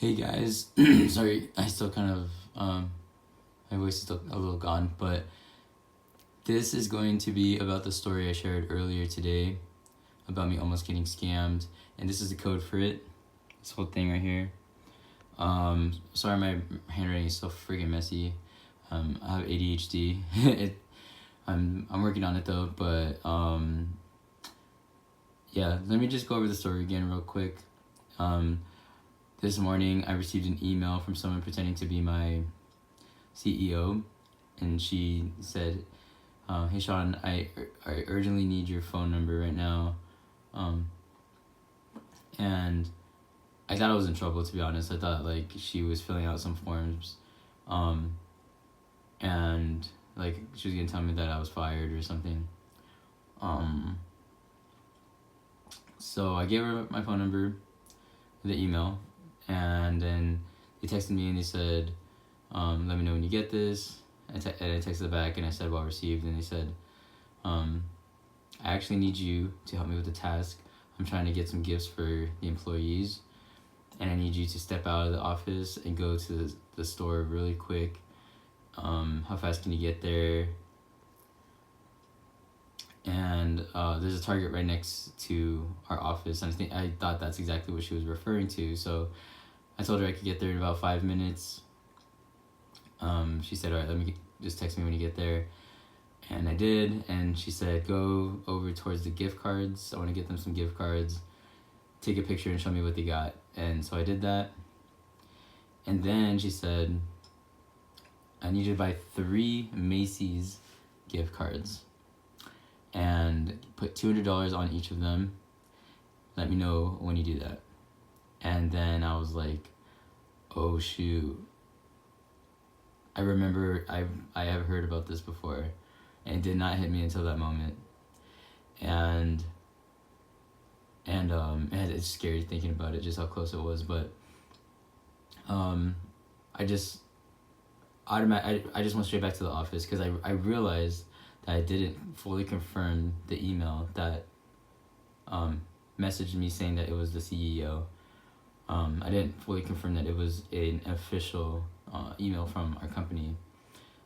Hey guys, sorry, I still kind of, my voice is still a little gone, but this is going to be about the story I shared earlier today about me almost getting scammed, and this is the code for it, this whole thing right here. Sorry my handwriting is so freaking messy. I have ADHD. I'm working on it though, but yeah, let me just go over the story again real quick. This morning I received an email from someone pretending to be my CEO, and she said, hey Sean, I urgently need your phone number right now. And I thought I was in trouble, to be honest. I thought like she was filling out some forms, and like she was gonna tell me that I was fired or something. So I gave her my phone number, the email, and then they texted me and they said, let me know when you get this. And I texted back and I said, well received. And they said, I actually need you to help me with the task. I'm trying to get some gifts for the employees, and I need you to step out of the office and go to the store really quick. How fast can you get there? And there's a Target right next to our office, and I thought that's exactly what she was referring to. So I told her I could get there in about 5 minutes. She said, all right, just text me when you get there. And I did, and she said, go over towards the gift cards. I want to get them some gift cards. Take a picture and show me what they got. And so I did that. And then she said, I need you to buy 3 Macy's gift cards and put $200 on each of them. Let me know when you do that. And then I was like, oh shoot. I remember I have heard about this before, and it did not hit me until that moment. And it's scary thinking about it, just how close it was. But I just went straight back to the office because I realized that I didn't fully confirm the email that messaged me saying that it was the CEO. I didn't fully confirm that it was an official email from our company.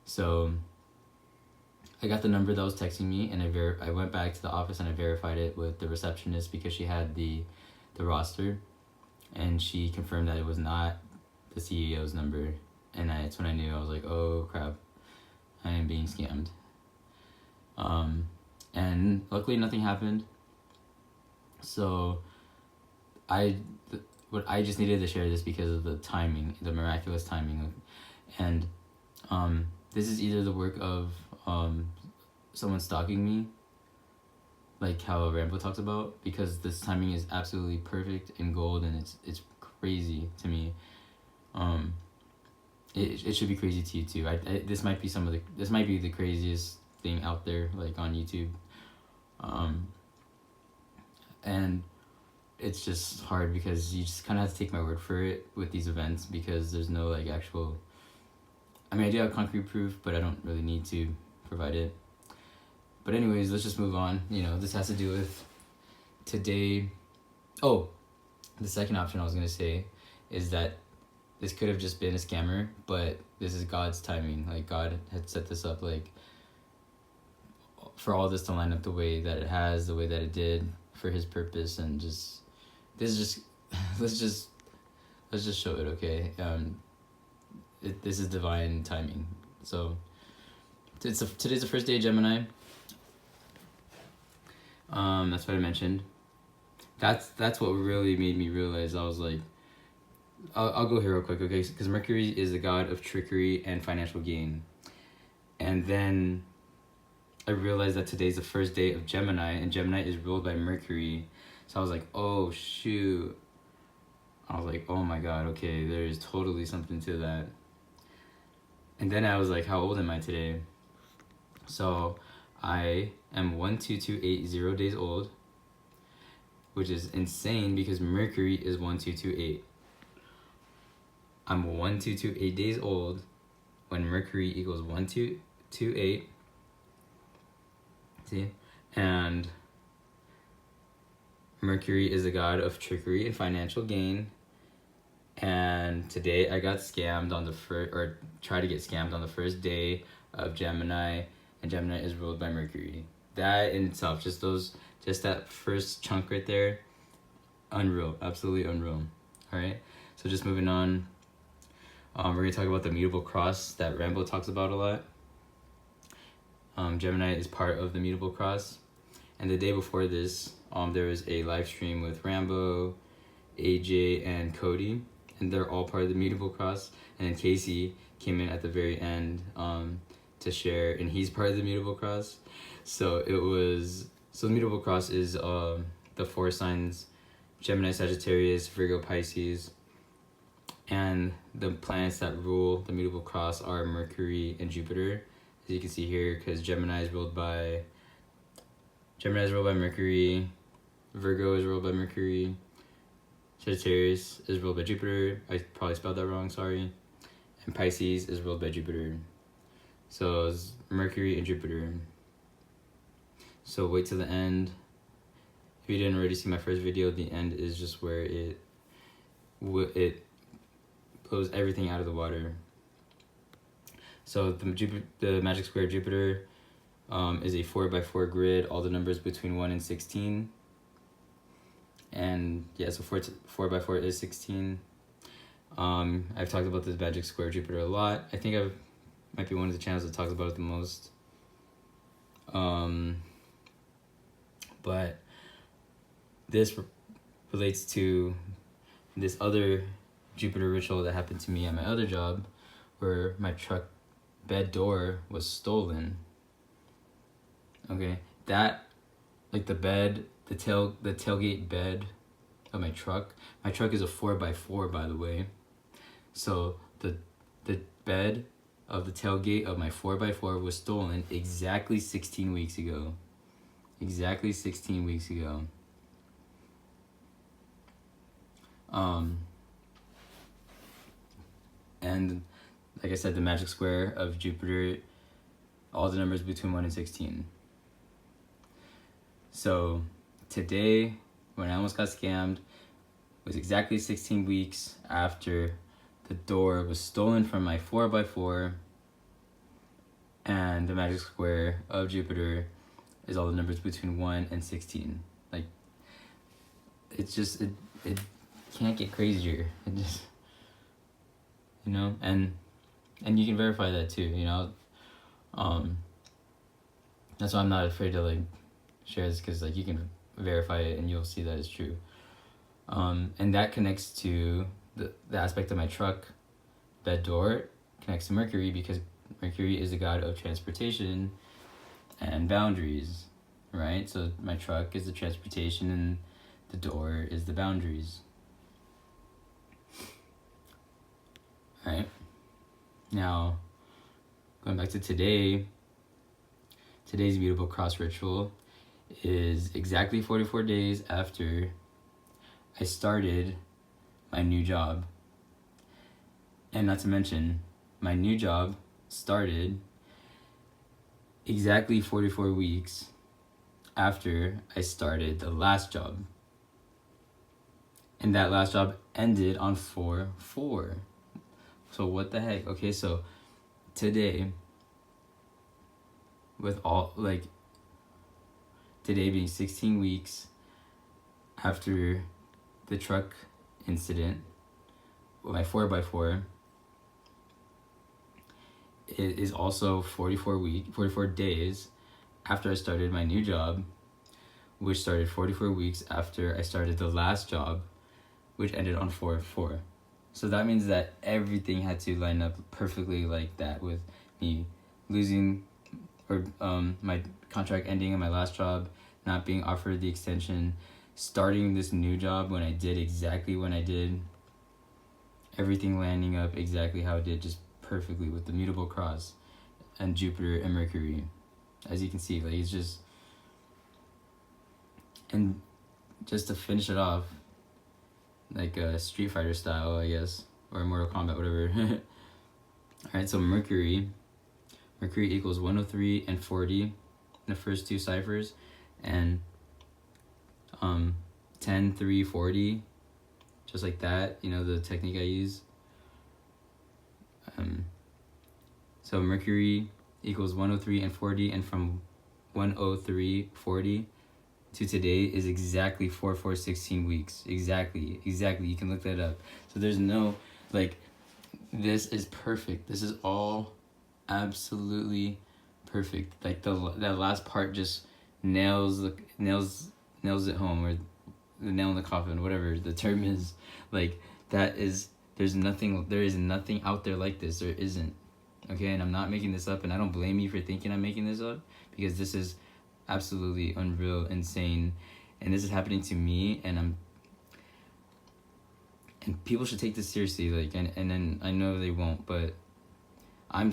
So I got the number that was texting me, and I went back to the office and I verified it with the receptionist because she had the roster, and she confirmed that it was not the CEO's number. And that's when I knew. I was like, oh crap, I am being scammed. And luckily nothing happened. So I just needed to share this because of the timing, the miraculous timing. And this is either the work of someone stalking me, like how Rambo talks about, because this timing is absolutely perfect and gold, and it's crazy to me. It should be crazy to you too. This might be the craziest thing out there, like on YouTube. And it's just hard because you just kind of have to take my word for it with these events, because there's no like actual, I mean I do have concrete proof, but I don't really need to provide it. But anyways, let's just move on. This has to do with today. Oh, the second option I was going to say is that this could have just been a scammer, but this is God's timing. Like God had set this up, like for all this to line up the way that it has, the way that it did, for his purpose. And just let's just show it, okay? This is divine timing. So today's the first day of Gemini. That's what I mentioned. That's what really made me realize. I was like, I'll go here real quick, okay? Because Mercury is the god of trickery and financial gain. And then I realized that today's the first day of Gemini, and Gemini is ruled by Mercury. So I was like, oh shoot. I was like, oh my god, okay, there's totally something to that. And then I was like, how old am I today? So I am 12280 days old, which is insane because Mercury is 1228. I'm 1228 days old when Mercury equals 1228. See? And Mercury is the god of trickery and financial gain. And today I got scammed on the first, or tried to get scammed on the first day of Gemini, and Gemini is ruled by Mercury. That in itself, just that first chunk right there, unreal, absolutely unreal. All right, so just moving on. We're gonna talk about the mutable cross that Rambo talks about a lot. Gemini is part of the mutable cross, and the day before this, there was a live stream with Rambo, AJ, and Cody, and they're all part of the mutable cross. And then Casey came in at the very end to share, and he's part of the mutable cross. So the mutable cross is the 4 signs: Gemini, Sagittarius, Virgo, Pisces, and the planets that rule the mutable cross are Mercury and Jupiter, as you can see here, because Gemini is ruled by Mercury, Virgo is ruled by Mercury, Sagittarius is ruled by Jupiter. I probably spelled that wrong, sorry. And Pisces is ruled by Jupiter. So it's Mercury and Jupiter. So wait till the end. If you didn't already see my first video, the end is just where it blows everything out of the water. So the magic square of Jupiter is a 4x4 grid, all the numbers between 1 and 16. And yeah, so 4x4 is 16. I've talked about this magic square of Jupiter a lot. I think I might be one of the channels that talks about it the most. But this relates to this other Jupiter ritual that happened to me at my other job, where my truck bed door was stolen. Okay, that, like the bed, the tailgate bed of my truck. My truck is a 4x4, by the way. So the bed of the tailgate of my 4x4 was stolen exactly 16 weeks ago. Exactly 16 weeks ago. And like I said, the magic square of Jupiter, all the numbers between 1 and 16. So today, when I almost got scammed, was exactly 16 weeks after the door was stolen from my 4x4, and the magic square of Jupiter is all the numbers between 1 and 16. Like, it's just, it can't get crazier. It just, you know, and you can verify that too, you know. That's why I'm not afraid to like share this, because like you can verify it and you'll see that it's true. And that connects to the aspect of my truck bed door, connects to Mercury, because Mercury is the god of transportation and boundaries, right? So my truck is the transportation and the door is the boundaries. Right? Now, going back to today's mutable cross ritual is exactly 44 days after I started my new job. And not to mention, my new job started exactly 44 weeks after I started the last job. And that last job ended on 4/4. So what the heck? Okay, so today, with all, like, today being 16 weeks after the truck incident with my 4x4, it is also 44 days after I started my new job, which started 44 weeks after I started the last job, which ended on 4/4. So that means that everything had to line up perfectly like that, with me losing, or my contract ending in my last job, not being offered the extension, starting this new job when I did exactly when I did, everything landing up exactly how it did, just perfectly, with the mutable cross and Jupiter and Mercury. As you can see, like, it's just, and just to finish it off, like a Street Fighter style, I guess, or Mortal Kombat, whatever. Alright, so Mercury equals 103 and 40 in the first two ciphers, and 10, 3, 40 just like that, you know, the technique I use. So Mercury equals 103 and 40, and from 103:40 to today is exactly 4,416 weeks. Exactly. You can look that up. So there's no, like, this is perfect. This is all absolutely perfect. Like that last part just nails it home, or the nail in the coffin, whatever the term is. Like, that is, there is nothing out there like this. There isn't. Okay, and I'm not making this up, and I don't blame you for thinking I'm making this up, because this is absolutely unreal, insane, and this is happening to me, and people should take this seriously. Like, and then I know they won't, but I'm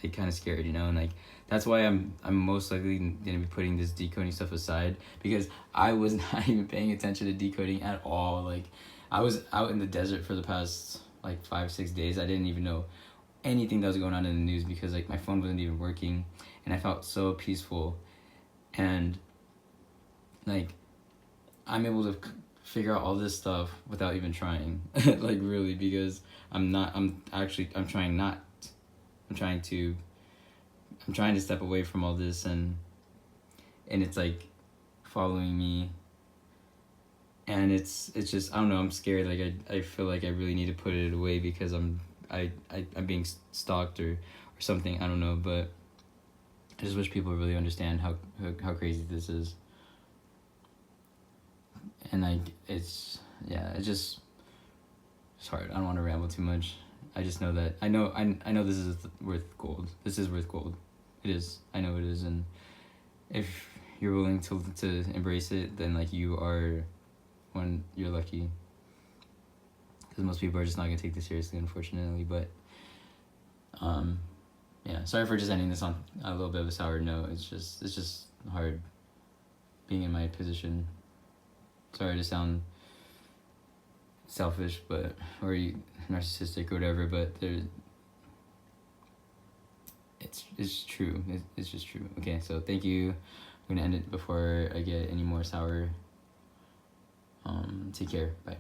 like kind of scared, you know, and like that's why I'm most likely gonna be putting this decoding stuff aside, because I was not even paying attention to decoding at all. Like, I was out in the desert for the past like 5-6 days. I didn't even know anything that was going on in the news, because like my phone wasn't even working, and I felt so peaceful, and like I'm able to figure out all this stuff without even trying. Like, really, because I'm trying to step away from all this, and it's like following me, and it's just, I don't know, I'm scared. Like, I feel like I really need to put it away, because I'm being stalked or something. I don't know, but I just wish people really understand how crazy this is. And like, it's hard. I don't want to ramble too much. I just know that I know this is worth gold. This is worth gold. It is. I know it is, and if you're willing to embrace it, then like you're lucky. Because most people are just not gonna take this seriously, unfortunately. But yeah. Sorry for just ending this on a little bit of a sour note. It's just hard being in my position. Sorry to sound selfish, or narcissistic or whatever, but it's true. It's just true. Okay, so thank you. I'm gonna end it before I get any more sour. Take care. Bye.